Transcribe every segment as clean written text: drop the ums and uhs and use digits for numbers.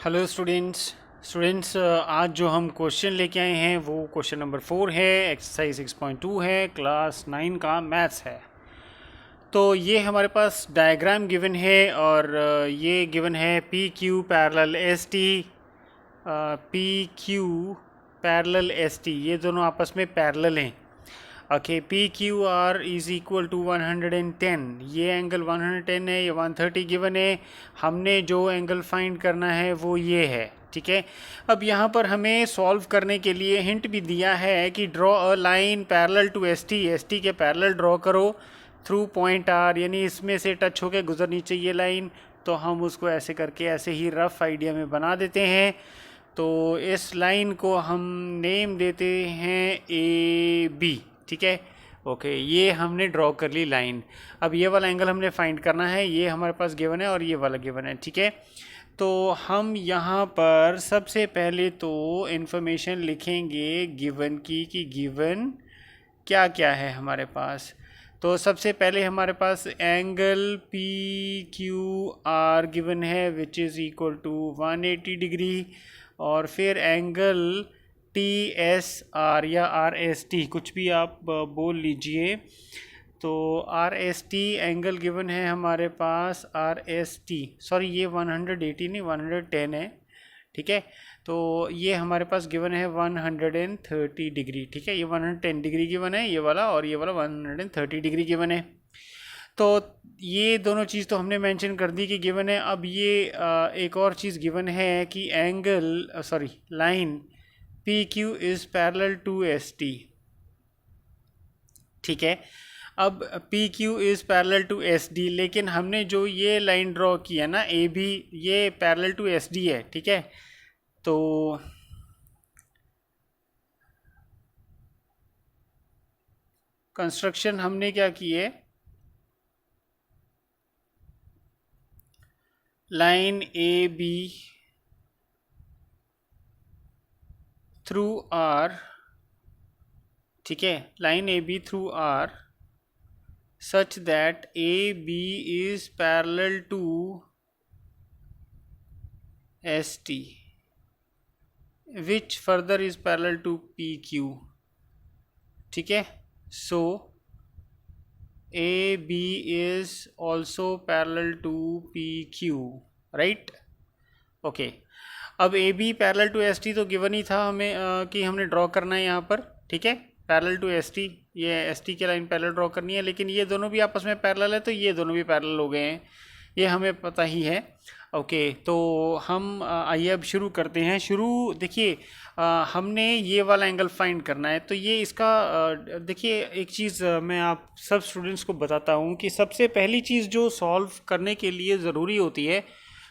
Hello students, आज जो हम क्वेश्चन लेके आए हैं वो क्वेश्चन नंबर 4 है। एक्सरसाइज 6.2 है, क्लास 9 का मैथ्स है। तो ये हमारे पास डायग्राम गिवन है और ये गिवन है P Q parallel S T. P Q parallel S T, ये दोनों आपस में पैरेलल हैं। Okay, P Q R is equal to 110। ये एंगल 110 है, ये 130 गिवन है। हमने जो एंगल फाइंड करना है वो ये है, ठीक है। अब यहाँ पर हमें सॉल्व करने के लिए हिंट भी दिया है कि draw a line parallel to S T के पैरेलल ड्रॉ करो थ्रू पॉइंट आर, यानी इसमें से टच होकर गुजरनी चाहिए लाइन। तो हम उसको ऐसे करके ऐसे ही रफ आइडिया में बना देते हैं। तो इस लाइन को हम नेम देते हैं ए बी, ठीक है। ओके, ये हमने ड्रॉ कर ली लाइन। अब ये वाला एंगल हमने फाइंड करना है, ये हमारे पास गिवन है और ये वाला गिवन है, ठीक है। तो हम यहाँ पर सबसे पहले तो इन्फॉर्मेशन लिखेंगे गिवन की, कि गिवन क्या क्या है हमारे पास। तो सबसे पहले हमारे पास angle P Q R given है which is equal to 180 degree, और फिर एंगल टी एस आर या आर एस टी, कुछ भी आप बोल लीजिए। तो R S T angle given है हमारे पास, आर एस टी, सॉरी ये 180 नहीं 110 है, ठीक है। तो ये हमारे पास गिवन है 130 डिग्री, ठीक है। ये 110 डिग्री गिवन है ये वाला, और ये वाला 130 डिग्री गिवन है। तो ये दोनों चीज़ तो हमने मेंशन कर दी कि गिवन है। अब ये एक और चीज़ गिवन है कि angle line P Q is parallel to S T, ठीक है। अब P Q is parallel to S D, लेकिन हमने जो ये लाइन ड्रॉ की है ना ए बी, ये पैरेलल टू एस डी है, ठीक है। तो कंस्ट्रक्शन हमने क्या की है, line A B through R, ठीक है, line A B through R such that AB is parallel to ST, which further is parallel to PQ, ठीक है। So AB is also parallel to PQ, right? Okay, अब AB parallel to ST तो given ही था हमें कि हमने draw करना है यहाँ पर, ठीक है। पैरेलल टू ST, ये ST की लाइन पैरेलल ड्रॉ करनी है, लेकिन ये दोनों भी आपस में पैरेलल है तो ये दोनों भी पैरेलल हो गए हैं, ये हमें पता ही है। ओके, तो हम आइए अब शुरू करते हैं। देखिए, हमने ये वाला एंगल फाइंड करना है। तो ये इसका देखिए, एक चीज़ मैं आप सब स्टूडेंट्स को बताता हूँ कि सबसे पहली चीज़ जो सॉल्व करने के लिए ज़रूरी होती है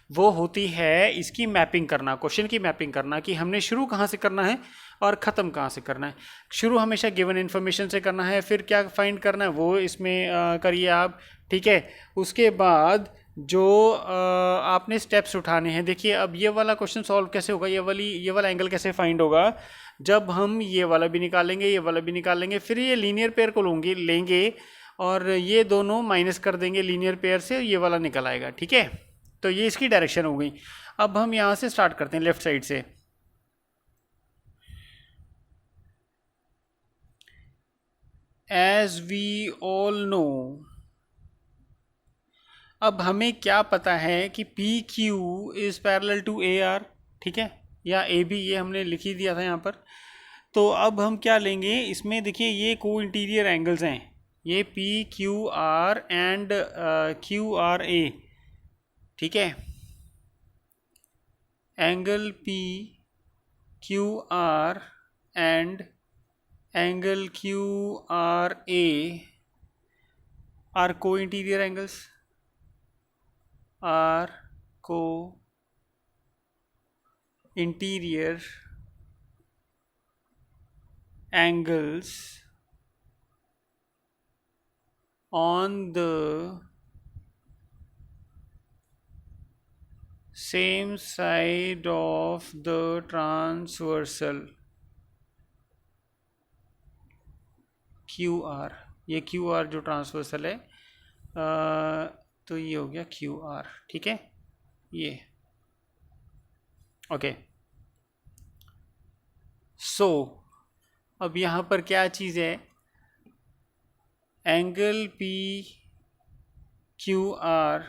वो होती है इसकी मैपिंग करना, क्वेश्चन की मैपिंग करना, कि हमने शुरू कहाँ से करना है और ख़त्म कहाँ से करना है। शुरू हमेशा गिवन इन्फॉर्मेशन से करना है, फिर क्या फाइंड करना है वो इसमें करिए आप, ठीक है। उसके बाद जो आपने स्टेप्स उठाने हैं, देखिए अब ये वाला क्वेश्चन सॉल्व कैसे होगा, ये वाला एंगल कैसे फाइंड होगा, जब हम ये वाला भी निकालेंगे ये वाला भी निकालेंगे, फिर ये लीनियर पेयर को लेंगे और ये दोनों माइनस कर देंगे लीनियर पेयर से, ये वाला निकल आएगा, ठीक है। तो ये इसकी डायरेक्शन हो गई। अब हम यहाँ से स्टार्ट करते हैं लेफ्ट साइड से। एज वी ऑल नो, अब हमें क्या पता है कि P Q is parallel to A R, ठीक है, या ए बी, ये हमने लिख ही दिया था यहाँ पर। तो अब हम क्या लेंगे इसमें, देखिए ये को इंटीरियर एंगल्स हैं, ये P Q R and Q R A, ठीक है। Angle P Q R and angle Q R A R को इंटीरियर एंगल्स, आर को interior angles on the same side of the transversal QR। ये QR जो transversal है, तो ये हो गया QR, ठीक है। ये ओके, सो अब यहाँ पर क्या चीज़ है, angle P Q R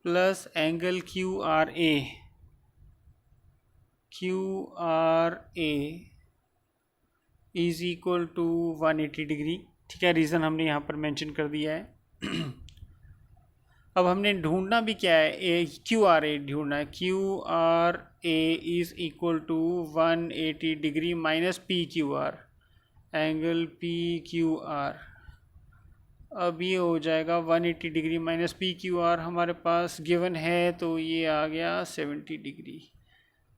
plus angle Q R A is equal to 180 degree. ठीक है, रीज़न हमने यहाँ पर मेंशन कर दिया है। अब हमने ढूंढना भी क्या है, क्यू आर ए ढूंढना है। Q R A is equal to 180 degree minus P Q R, angle P Q R. अब ये हो जाएगा 180 degree minus P Q R हमारे पास गिवन है, तो ये आ गया 70 degree.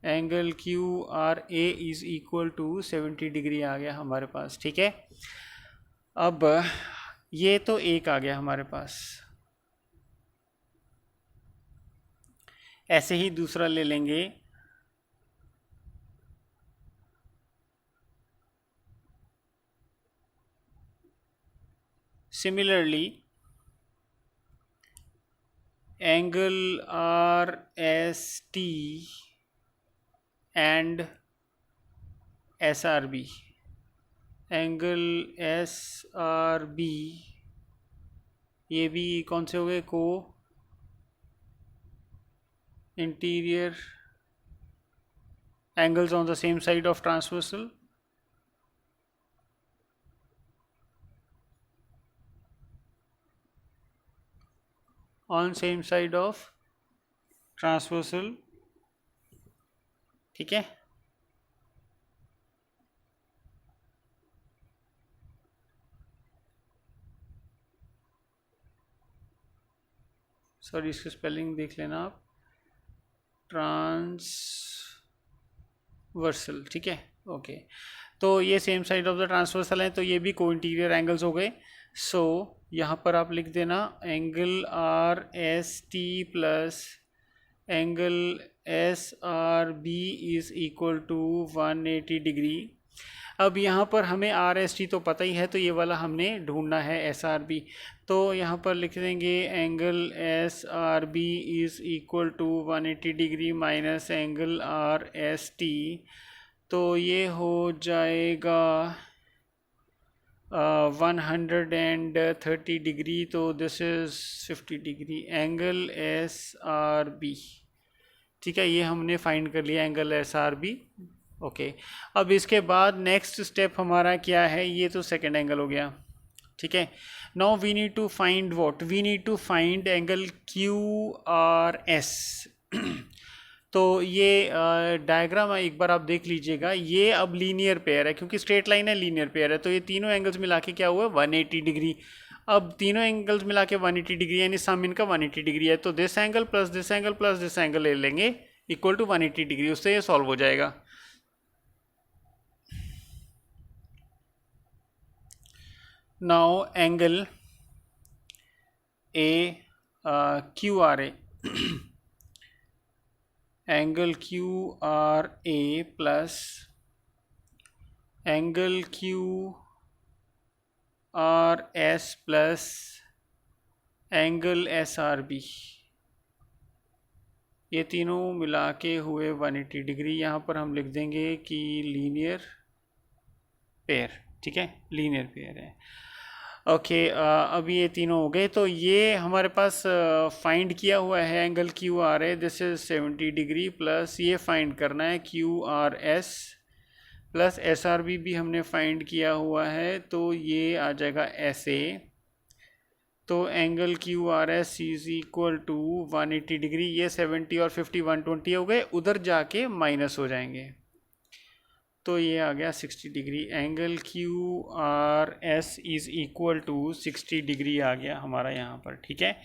Angle Q R A is equal to 70 degree आ गया हमारे पास। ठीक है, अब ये तो एक आ गया हमारे पास। ऐसे ही दूसरा ले लेंगे, similarly angle R S T and S R B, angle S R B, ये भी कौन से हो गए, को interior angles on the same side of transversal, on same side of transversal। ठीक है, सॉरी इसकी स्पेलिंग देख लेना आप, ट्रांसवर्सल। ठीक है, ओके, तो ये same side of the transversal है, तो ये भी को इंटीरियर एंगल्स हो गए। सो यहाँ पर आप लिख देना angle R S T plus angle S R B is equal to 180 degree. अब यहाँ पर हमें आर एस टी तो पता ही है, तो ये वाला हमने ढूंढना है एस आर बी। तो यहाँ पर लिख देंगे angle S R B is equal to 180 degree minus angle R S T, तो ये हो जाएगा 130 डिग्री, तो this is 50 degree angle S R B. ठीक है, ये हमने फाइंड कर लिया angle S R B. Okay, अब इसके बाद नेक्स्ट स्टेप हमारा क्या है, ये तो सेकेंड एंगल हो गया। ठीक है, now we need to find what, we need to find angle Q R S. तो ये डायग्राम एक बार आप देख लीजिएगा, ये अब लीनियर पेयर है, क्योंकि स्ट्रेट लाइन है, लीनियर पेयर है, तो ये तीनों एंगल्स मिला के क्या हुआ, 180 डिग्री। अब तीनों एंगल्स मिला के 180 डिग्री, यानी सम इनका 180 डिग्री है, तो this angle plus this angle plus this angle ले लेंगे इक्वल टू 180 डिग्री, उससे ये सॉल्व हो जाएगा। Now angle A Q R A, angle Q R A plus angle Q R S plus angle S R B, ये तीनों मिला के हुए 180 डिग्री। यहाँ पर हम लिख देंगे कि लीनियर पेयर। ठीक है, लीनियर पेयर है। ओके, अभी ये तीनों हो गए, तो ये हमारे पास फाइंड किया हुआ है angle Q R A, this is 70 degree, plus ये फाइंड करना है Q R S plus S R B भी हमने फाइंड किया हुआ है, तो ये आ जाएगा एस ए। तो angle Q R S is equal to 180 degree, ये 70 और 50 120 हो गए, उधर जाके माइनस हो जाएंगे, तो ये आ गया 60 degree. Angle Q R S is equal to 60 degree आ गया हमारा यहाँ पर। ठीक है,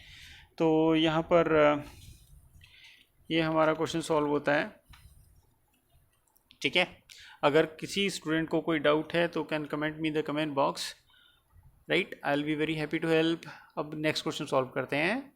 तो यहाँ पर ये हमारा क्वेश्चन सॉल्व होता है। ठीक है, अगर किसी स्टूडेंट को कोई डाउट है तो can comment me the comment box, right, I will be very happy to help. अब नेक्स्ट क्वेश्चन सॉल्व करते हैं।